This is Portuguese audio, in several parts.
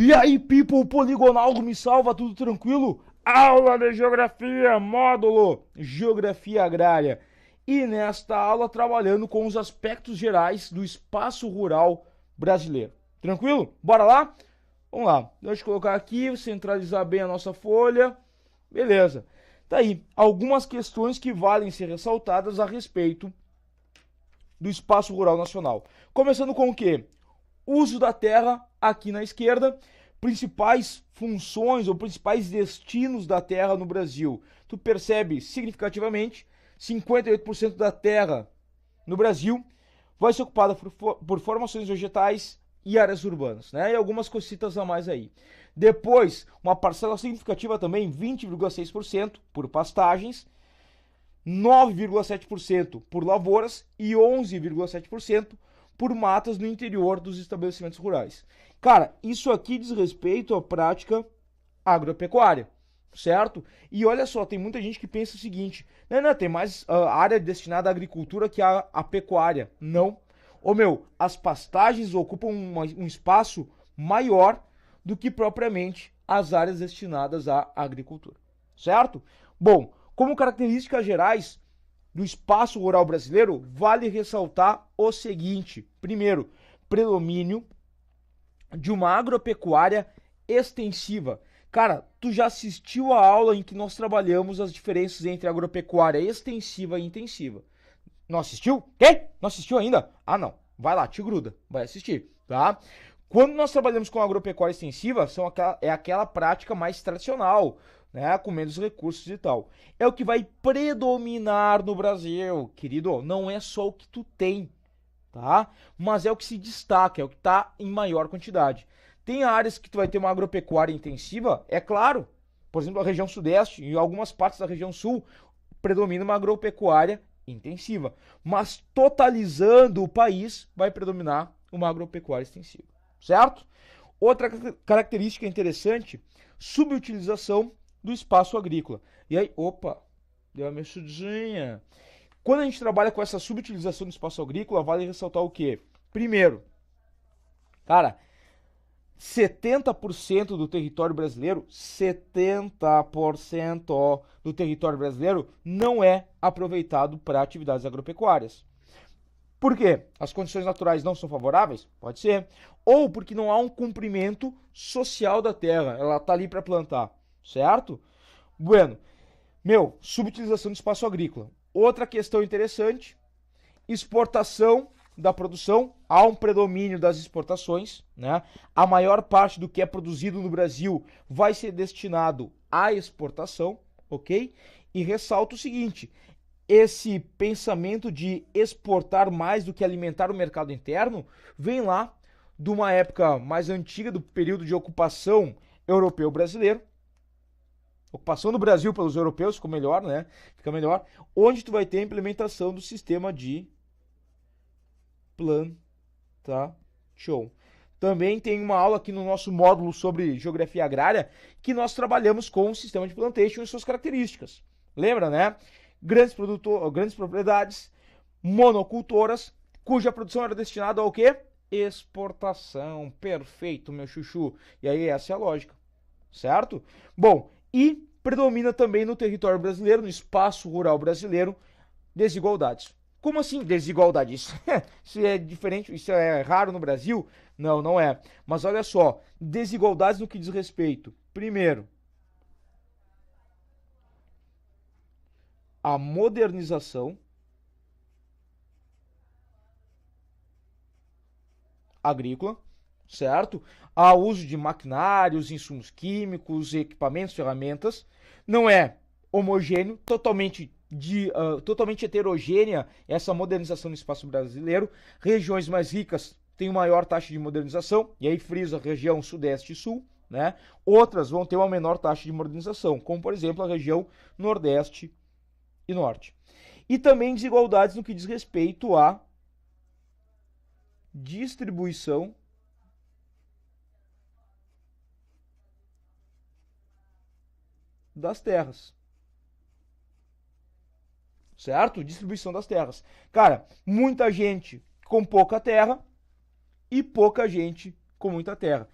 E aí, people poligonal, me salva, tudo tranquilo? Aula de Geografia, módulo Geografia Agrária. E nesta aula trabalhando com os aspectos gerais do espaço rural brasileiro. Tranquilo? Bora lá? Vamos lá. Deixa eu colocar aqui, centralizar bem a nossa folha. Beleza. Tá aí, algumas questões que valem ser ressaltadas a respeito do espaço rural nacional. Começando com o quê? Uso da terra aqui na esquerda, principais funções ou principais destinos da terra no Brasil. Tu percebe significativamente, 58% da terra no Brasil vai ser ocupada por formações vegetais e áreas urbanas, né? E algumas cositas a mais aí. Depois, uma parcela significativa também, 20,6% por pastagens, 9,7% por lavouras e 11,7% por matas no interior dos estabelecimentos rurais. Cara, isso aqui diz respeito à prática agropecuária, certo? E olha só, tem muita gente que pensa o seguinte, não, tem mais área destinada à agricultura que à pecuária. Não. Ô meu, as pastagens ocupam um espaço maior do que propriamente as áreas destinadas à agricultura, certo? Bom, como características gerais do espaço rural brasileiro, vale ressaltar o seguinte: primeiro, predomínio de uma agropecuária extensiva. Cara, tu já assistiu a aula em que nós trabalhamos as diferenças entre agropecuária extensiva e intensiva? Não assistiu? Quê? Não assistiu ainda? Ah, não. Vai lá, te gruda. Vai assistir, tá? Quando nós trabalhamos com agropecuária extensiva, é aquela prática mais tradicional, né? Com menos recursos e tal. É o que vai predominar no Brasil, querido. Não é só o que tu tem, tá? Mas é o que se destaca, é o que está em maior quantidade. Tem áreas que tu vai ter uma agropecuária intensiva, é claro. Por exemplo, a região sudeste e algumas partes da região sul predomina uma agropecuária intensiva. Mas totalizando o país, vai predominar uma agropecuária extensiva, certo? Outra característica interessante, subutilização do espaço agrícola. E aí, opa, deu uma mexidinha. Quando a gente trabalha com essa subutilização do espaço agrícola, vale ressaltar o quê? Primeiro, cara, 70% do território brasileiro, 70% do território brasileiro não é aproveitado para atividades agropecuárias. Por quê? As condições naturais não são favoráveis? Pode ser. Ou porque não há um cumprimento social da terra, ela está ali para plantar, certo? Bueno, subutilização do espaço agrícola. Outra questão interessante, exportação da produção, há um predomínio das exportações, né? A maior parte do que é produzido no Brasil vai ser destinado à exportação, ok? E ressalto o seguinte, esse pensamento de exportar mais do que alimentar o mercado interno vem lá de uma época mais antiga, do período de ocupação europeu-brasileiro, ocupação do Brasil pelos europeus, ficou melhor, né? Fica melhor, onde tu vai ter a implementação do sistema de plantação. Também tem uma aula aqui no nosso módulo sobre geografia agrária que nós trabalhamos com o sistema de plantation e suas características. Lembra, né? Grandes propriedades, monocultoras, cuja produção era destinada ao quê? Exportação. Perfeito, meu chuchu. E aí essa é a lógica, certo? Bom, e predomina também no território brasileiro, no espaço rural brasileiro, desigualdades. Como assim desigualdade? Isso é diferente, isso é raro no Brasil? Não, não é. Mas olha só, desigualdades no que diz respeito. Primeiro, a modernização agrícola, certo? Ao uso de maquinários, insumos químicos, equipamentos, ferramentas. Não é homogêneo, totalmente heterogênea essa modernização no espaço brasileiro. Regiões mais ricas têm maior taxa de modernização, e aí frisa a região sudeste e sul, né? Outras vão ter uma menor taxa de modernização, como por exemplo a região nordeste e norte. E também desigualdades no que diz respeito à distribuição das terras. Certo? Distribuição das terras. Cara, muita gente com pouca terra e pouca gente com muita terra.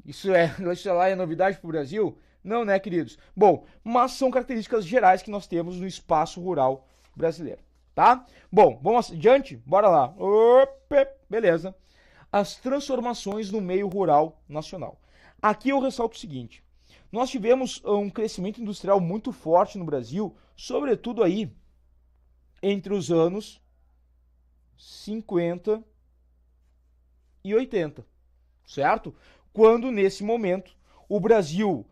Isso lá é novidade para o Brasil? Não, né, queridos? Bom, mas são características gerais que nós temos no espaço rural brasileiro, tá? Bom, vamos adiante? Bora lá. Opa, beleza. As transformações no meio rural nacional. Aqui eu ressalto o seguinte: nós tivemos um crescimento industrial muito forte no Brasil, sobretudo aí entre os anos 50 e 80, certo? Quando, nesse momento, o Brasil,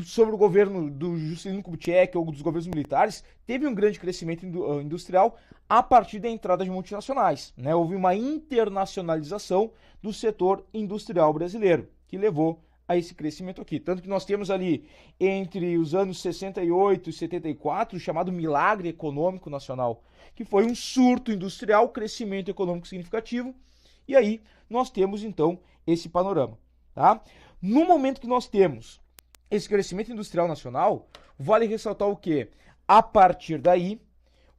sob o governo do Juscelino Kubitschek ou dos governos militares, teve um grande crescimento industrial a partir da entrada de multinacionais, né? Houve uma internacionalização do setor industrial brasileiro, que levou a esse crescimento aqui. Tanto que nós temos ali, entre os anos 68 e 74, o chamado milagre econômico nacional, que foi um surto industrial, crescimento econômico significativo, e aí nós temos então esse panorama, tá? No momento que nós temos esse crescimento industrial nacional, vale ressaltar o quê? A partir daí,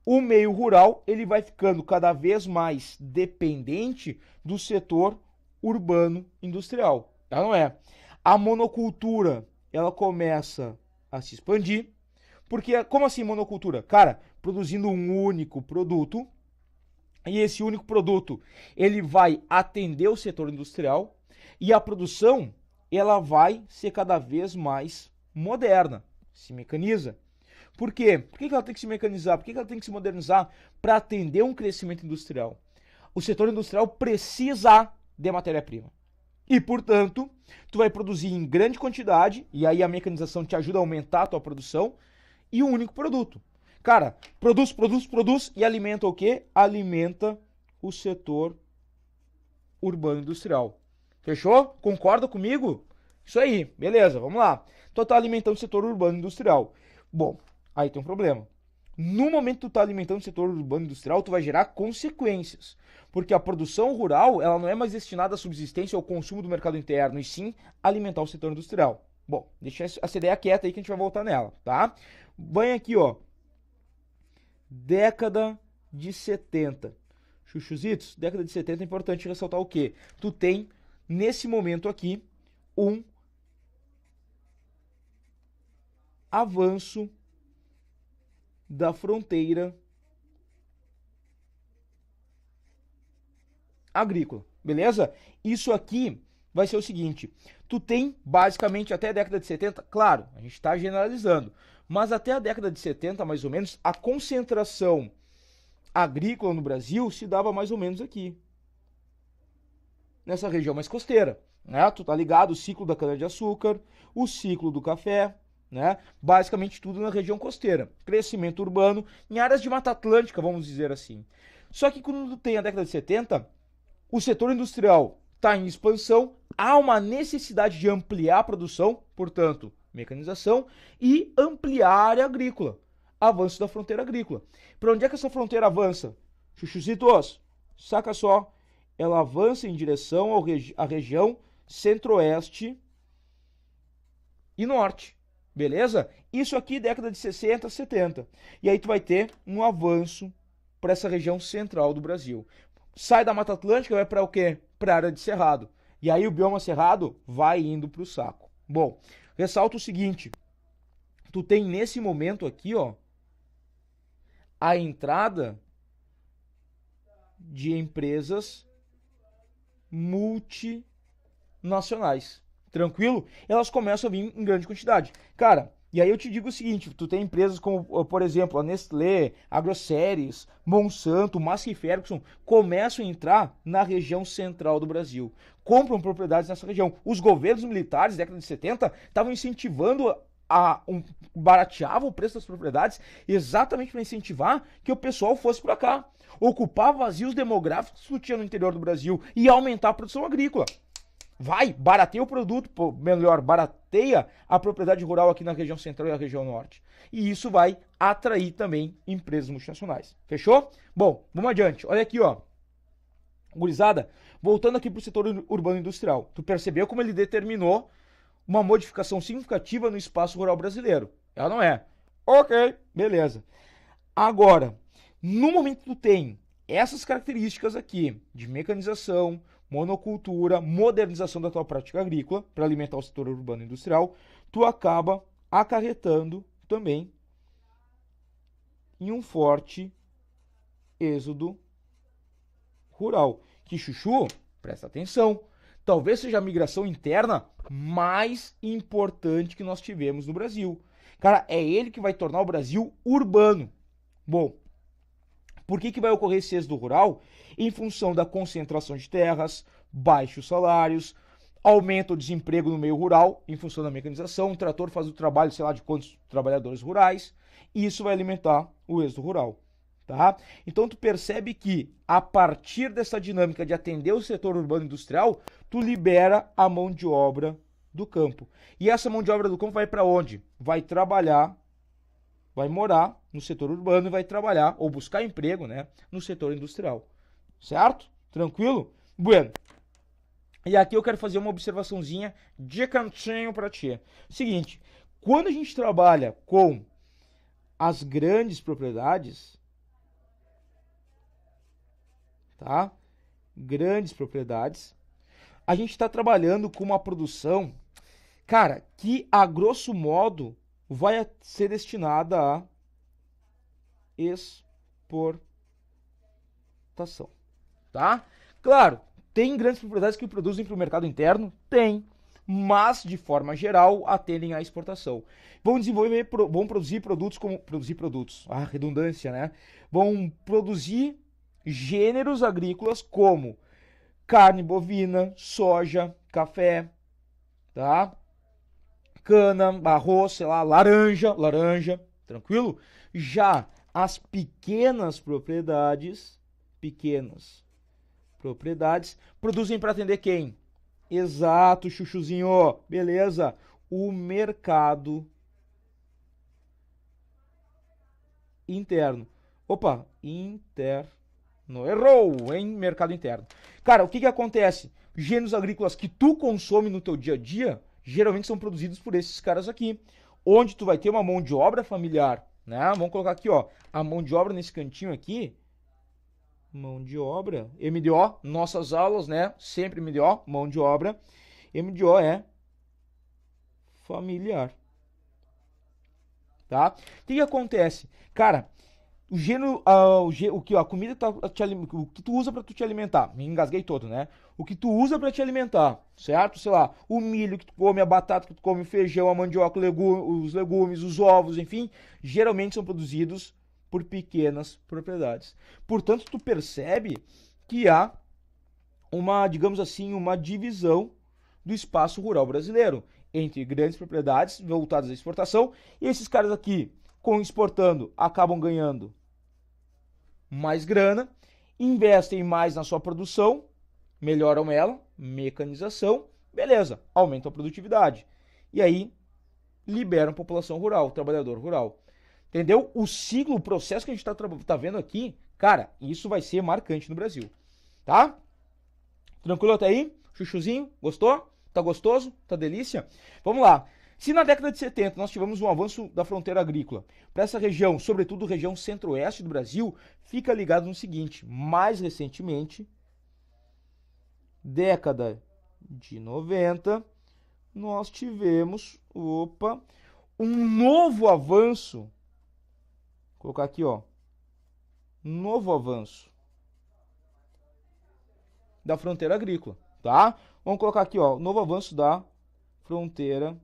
o meio rural ele vai ficando cada vez mais dependente do setor urbano industrial, tá? Não é? A monocultura, ela começa a se expandir, porque, como assim monocultura? Cara, produzindo um único produto, e esse único produto, ele vai atender o setor industrial, e a produção, ela vai ser cada vez mais moderna, se mecaniza. Por quê? Por que ela tem que se mecanizar? Por que ela tem que se modernizar para atender um crescimento industrial? O setor industrial precisa de matéria-prima. E, portanto, tu vai produzir em grande quantidade, e aí a mecanização te ajuda a aumentar a tua produção, e um único produto. Cara, produz e alimenta o quê? Alimenta o setor urbano industrial. Fechou? Concorda comigo? Isso aí, beleza, vamos lá. Tu tá alimentando o setor urbano industrial. Bom, aí tem um problema. No momento que tu tá alimentando o setor urbano industrial, tu vai gerar consequências. Porque a produção rural, ela não é mais destinada à subsistência ou ao consumo do mercado interno, e sim alimentar o setor industrial. Bom, deixa essa ideia quieta aí que a gente vai voltar nela, tá? Vem aqui, ó. Década de 70. Chuchuzitos, década de 70 é importante ressaltar o quê? Tu tem, nesse momento aqui, um avanço da fronteira agrícola, beleza? Isso aqui vai ser o seguinte: tu tem basicamente até a década de 70, claro, a gente está generalizando, mas até a década de 70, mais ou menos, a concentração agrícola no Brasil se dava mais ou menos aqui, nessa região mais costeira, né? Tu tá ligado, o ciclo da cana-de-açúcar, o ciclo do café, né? Basicamente tudo na região costeira. Crescimento urbano em áreas de Mata Atlântica, vamos dizer assim. Só que quando tem a década de 70, o setor industrial está em expansão, há uma necessidade de ampliar a produção, portanto, mecanização, e ampliar a área agrícola. Avanço da fronteira agrícola. Para onde é que essa fronteira avança? Chuchuzitos, saca só. Ela avança em direção à região centro-oeste e norte. Beleza? Isso aqui década de 60, 70. E aí tu vai ter um avanço para essa região central do Brasil. Sai da Mata Atlântica e vai para o quê? Para a área de Cerrado. E aí o bioma Cerrado vai indo para o saco. Bom, ressalto o seguinte. Tu tem nesse momento aqui, ó, a entrada de empresas multinacionais. Tranquilo? Elas começam a vir em grande quantidade. Cara, e aí eu te digo o seguinte, tu tem empresas como, por exemplo, a Nestlé, Agroceres, Monsanto, Massey Ferguson, começam a entrar na região central do Brasil. Compram propriedades nessa região. Os governos militares, década de 70, estavam incentivando barateavam o preço das propriedades exatamente para incentivar que o pessoal fosse para cá. Ocupar vazios demográficos que tu tinha no interior do Brasil e aumentar a produção agrícola. Vai, barateia o produto, melhor, barateia a propriedade rural aqui na região central e na região norte. E isso vai atrair também empresas multinacionais. Fechou? Bom, vamos adiante. Olha aqui, ó. Gurizada, voltando aqui para o setor urbano industrial. Tu percebeu como ele determinou uma modificação significativa no espaço rural brasileiro? Ela não é? Ok, beleza. Agora, no momento que tu tem essas características aqui de mecanização, monocultura, modernização da tua prática agrícola para alimentar o setor urbano e industrial, tu acaba acarretando também em um forte êxodo rural. Que, Chuchu, presta atenção, talvez seja a migração interna mais importante que nós tivemos no Brasil. Cara, é ele que vai tornar o Brasil urbano. Bom, por que vai ocorrer esse êxodo rural? Em função da concentração de terras, baixos salários, aumenta o desemprego no meio rural, em função da mecanização, o trator faz o trabalho, sei lá, de quantos trabalhadores rurais, e isso vai alimentar o êxodo rural. Tá? Então tu percebe que a partir dessa dinâmica de atender o setor urbano industrial, tu libera a mão de obra do campo. E essa mão de obra do campo vai para onde? Vai trabalhar, vai morar no setor urbano e vai trabalhar ou buscar emprego, né, no setor industrial. Certo? Tranquilo? Bueno. E aqui eu quero fazer uma observaçãozinha de cantinho para ti. Seguinte, quando a gente trabalha com as grandes propriedades, tá? Grandes propriedades, a gente está trabalhando com uma produção, cara, que a grosso modo vai ser destinada a exportação, tá? Claro, tem grandes propriedades que produzem para o mercado interno? Tem, mas de forma geral atendem à exportação. Vão desenvolver, vão produzir produtos como redundância, né? Vão produzir gêneros agrícolas como carne bovina, soja, café, tá? Cana, arroz, sei lá, laranja, tranquilo? Já as pequenas propriedades produzem para atender quem? Exato, chuchuzinho, beleza? O mercado interno. Opa, não errou, hein? Mercado interno. Cara, o que acontece? Gêneros agrícolas que tu consome no teu dia a dia, geralmente são produzidos por esses caras aqui, onde tu vai ter uma mão de obra familiar, né? Vamos colocar aqui, ó, a mão de obra nesse cantinho aqui. Mão de obra, MDO, nossas aulas, né? Sempre MDO, mão de obra. MDO é familiar. Tá? O que acontece? Cara, o gênero, a comida o que tu usa para tu te alimentar, me engasguei todo, né? O que tu usa para te alimentar, certo? Sei lá, o milho que tu come, a batata que tu come, o feijão, a mandioca, os legumes, os ovos, enfim, geralmente são produzidos por pequenas propriedades. Portanto, tu percebe que há uma, digamos assim, uma divisão do espaço rural brasileiro entre grandes propriedades voltadas à exportação e esses caras aqui, com exportando, acabam ganhando mais grana, investem mais na sua produção, melhoram ela, mecanização, beleza, aumentam a produtividade. E aí, liberam a população rural, o trabalhador rural. Entendeu? O ciclo, o processo que a gente tá vendo aqui, cara, isso vai ser marcante no Brasil. Tá? Tranquilo até aí? Chuchuzinho? Gostou? Tá gostoso? Tá delícia? Vamos lá. Se na década de 70 nós tivemos um avanço da fronteira agrícola para essa região, sobretudo região centro-oeste do Brasil, fica ligado no seguinte: mais recentemente, década de 90, nós tivemos, um novo avanço. Vou colocar aqui, ó, novo avanço da fronteira agrícola, tá? Vamos colocar aqui, ó, novo avanço da fronteira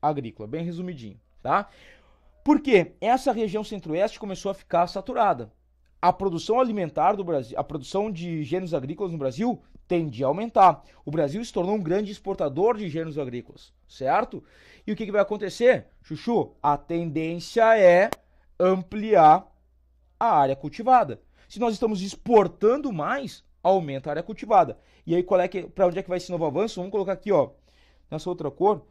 agrícola, bem resumidinho, tá? Porque essa região centro-oeste começou a ficar saturada. A produção alimentar do Brasil, a produção de gêneros agrícolas no Brasil tende a aumentar. O Brasil se tornou um grande exportador de gêneros agrícolas, certo? E o que vai acontecer? Chuchu, a tendência é ampliar a área cultivada. Se nós estamos exportando mais, aumenta a área cultivada. E aí, para onde é que vai esse novo avanço? Vamos colocar aqui, ó, nessa outra cor.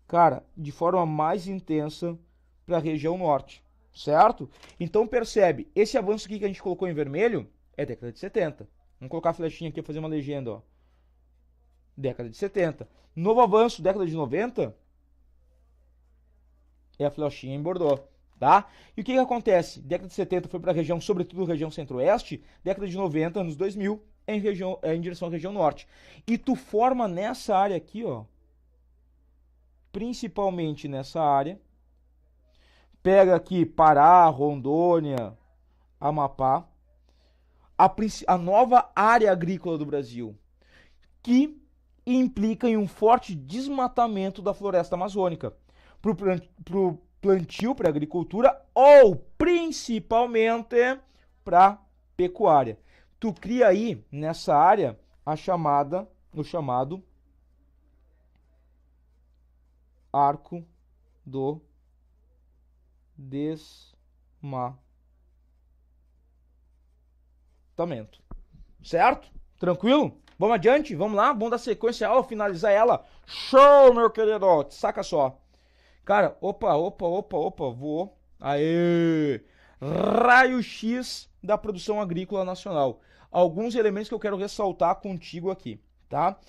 Cara, de forma mais intensa para a região norte, certo? Então percebe, esse avanço aqui que a gente colocou em vermelho é década de 70. Vamos colocar a flechinha aqui para fazer uma legenda, ó. Década de 70. Novo avanço, década de 90, é a flechinha em bordô, tá? E o que acontece? Década de 70 foi para a região, sobretudo região centro-oeste, década de 90, anos 2000, em direção à região norte. E tu forma nessa área aqui, ó, principalmente nessa área, pega aqui Pará, Rondônia, Amapá, a nova área agrícola do Brasil, que implica em um forte desmatamento da floresta amazônica para o plantio, para a agricultura ou principalmente para pecuária. Tu cria aí nessa área o chamado arco do desmatamento. Certo? Tranquilo? Vamos adiante? Vamos lá? Vamos dar sequência à aula, finalizar ela. Show, meu querido! Saca só. Cara, opa, vou. Aê! Raio-X da produção agrícola nacional. Alguns elementos que eu quero ressaltar contigo aqui, tá?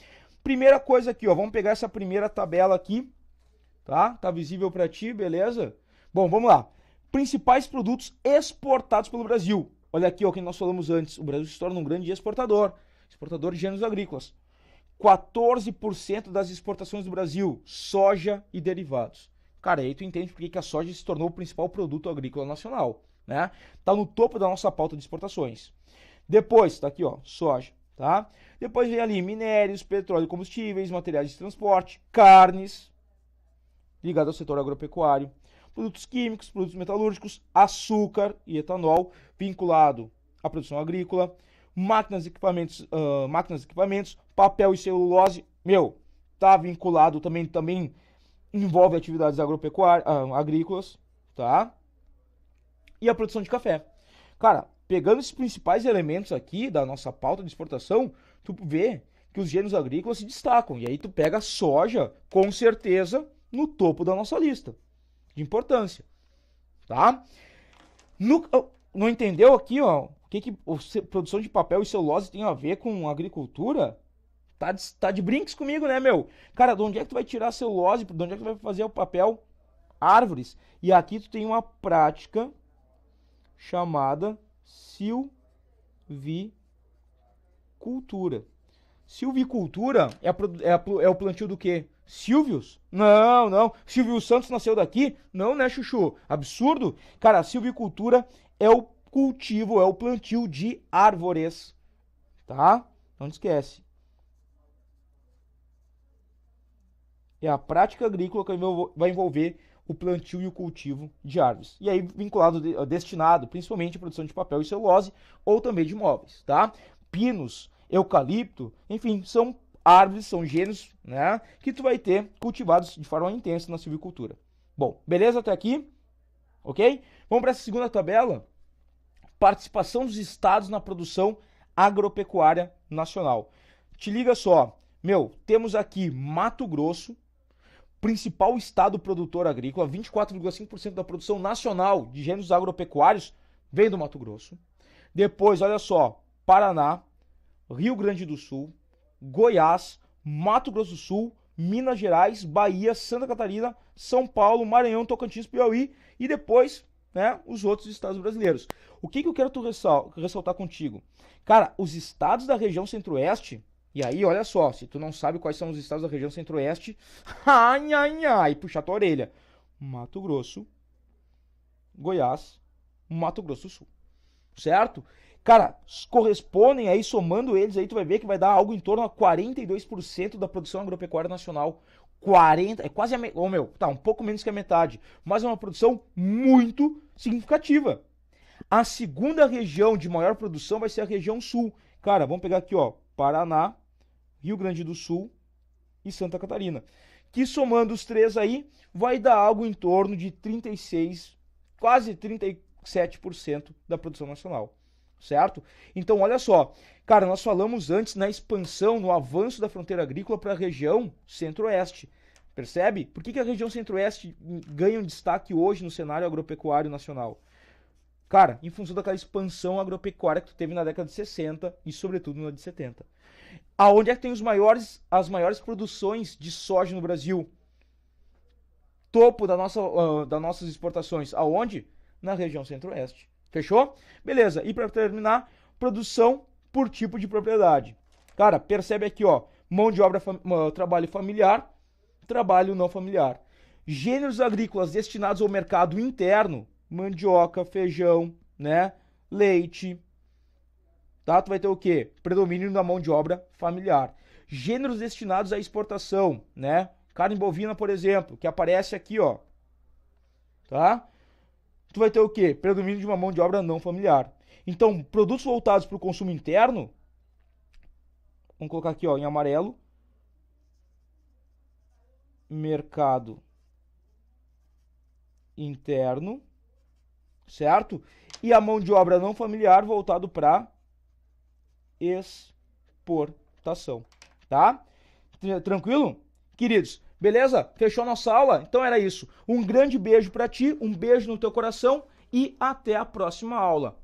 Primeira coisa aqui, ó, vamos pegar essa primeira tabela aqui, tá? Tá visível para ti, beleza? Bom, vamos lá. Principais produtos exportados pelo Brasil. Olha aqui, ó, o que nós falamos antes. O Brasil se torna um grande exportador de gêneros agrícolas. 14% das exportações do Brasil, soja e derivados. Cara, aí tu entende por que a soja se tornou o principal produto agrícola nacional, né? Tá no topo da nossa pauta de exportações. Depois, tá aqui, ó, soja, tá? Depois vem ali minérios, petróleo e combustíveis, materiais de transporte, carnes, ligado ao setor agropecuário, produtos químicos, produtos metalúrgicos, açúcar e etanol, vinculado à produção agrícola, máquinas e equipamentos, papel e celulose, tá vinculado também envolve atividades agrícolas, tá? E a produção de café. Cara, pegando esses principais elementos aqui da nossa pauta de exportação, tu vê que os gêneros agrícolas se destacam. E aí tu pega a soja, com certeza, no topo da nossa lista de importância, tá? Não entendeu aqui, ó, o que produção de papel e celulose tem a ver com agricultura? Tá de brinques comigo, né, meu? Cara, de onde é que tu vai tirar a celulose? De onde é que tu vai fazer o papel? Árvores. E aqui tu tem uma prática chamada silvicultura. Silvicultura é o plantio do quê? Silvios? Não. Silvio Santos nasceu daqui? Não, né, chuchu? Absurdo? Cara, a silvicultura é o cultivo, é o plantio de árvores, tá? Não esquece. É a prática agrícola que vai envolver o plantio e o cultivo de árvores. E aí destinado principalmente à produção de papel e celulose ou também de móveis, tá? Pinos, eucalipto, enfim, são árvores, são gêneros, né, que tu vai ter cultivados de forma intensa na silvicultura. Bom, beleza até aqui? Ok? Vamos para essa segunda tabela. Participação dos estados na produção agropecuária nacional. Te liga só, temos aqui Mato Grosso, principal estado produtor agrícola, 24,5% da produção nacional de gêneros agropecuários vem do Mato Grosso. Depois, olha só, Paraná, Rio Grande do Sul, Goiás, Mato Grosso do Sul, Minas Gerais, Bahia, Santa Catarina, São Paulo, Maranhão, Tocantins, Piauí e depois, né, os outros estados brasileiros. O que eu quero ressaltar contigo? Cara, os estados da região centro-oeste, e aí, olha só, se tu não sabe quais são os estados da região centro-oeste, puxa tua orelha. Mato Grosso, Goiás, Mato Grosso do Sul. Certo? Cara, correspondem aí, somando eles aí, tu vai ver que vai dar algo em torno a 42% da produção agropecuária nacional. 40, é quase tá, um pouco menos que a metade, mas é uma produção muito significativa. A segunda região de maior produção vai ser a região sul. Cara, vamos pegar aqui, ó, Paraná, Rio Grande do Sul e Santa Catarina. Que somando os três aí, vai dar algo em torno de 36, quase 37% da produção nacional. Certo? Então, olha só. Cara, nós falamos antes na expansão, no avanço da fronteira agrícola para a região centro-oeste. Percebe? Por que a região centro-oeste ganha um destaque hoje no cenário agropecuário nacional? Cara, em função daquela expansão agropecuária que tu teve na década de 60 e sobretudo na de 70. Aonde é que tem as maiores produções de soja no Brasil? Topo das nossas exportações. Aonde? Na região centro-oeste. Fechou? Beleza. E para terminar, produção por tipo de propriedade. Cara, percebe aqui, ó, mão de obra, trabalho familiar, trabalho não familiar. Gêneros agrícolas destinados ao mercado interno, mandioca, feijão, né, leite, tá? Tu vai ter o quê? Predomínio da mão de obra familiar. Gêneros destinados à exportação, né? Carne bovina, por exemplo, que aparece aqui, ó, tá? Tu vai ter o quê? Predomínio de uma mão de obra não familiar. Então, produtos voltados para o consumo interno, vamos colocar aqui, ó, em amarelo, mercado interno, certo? E a mão de obra não familiar voltado para exportação, tá? Tranquilo? Queridos, beleza? Fechou nossa aula? Então era isso. Um grande beijo para ti, um beijo no teu coração e até a próxima aula.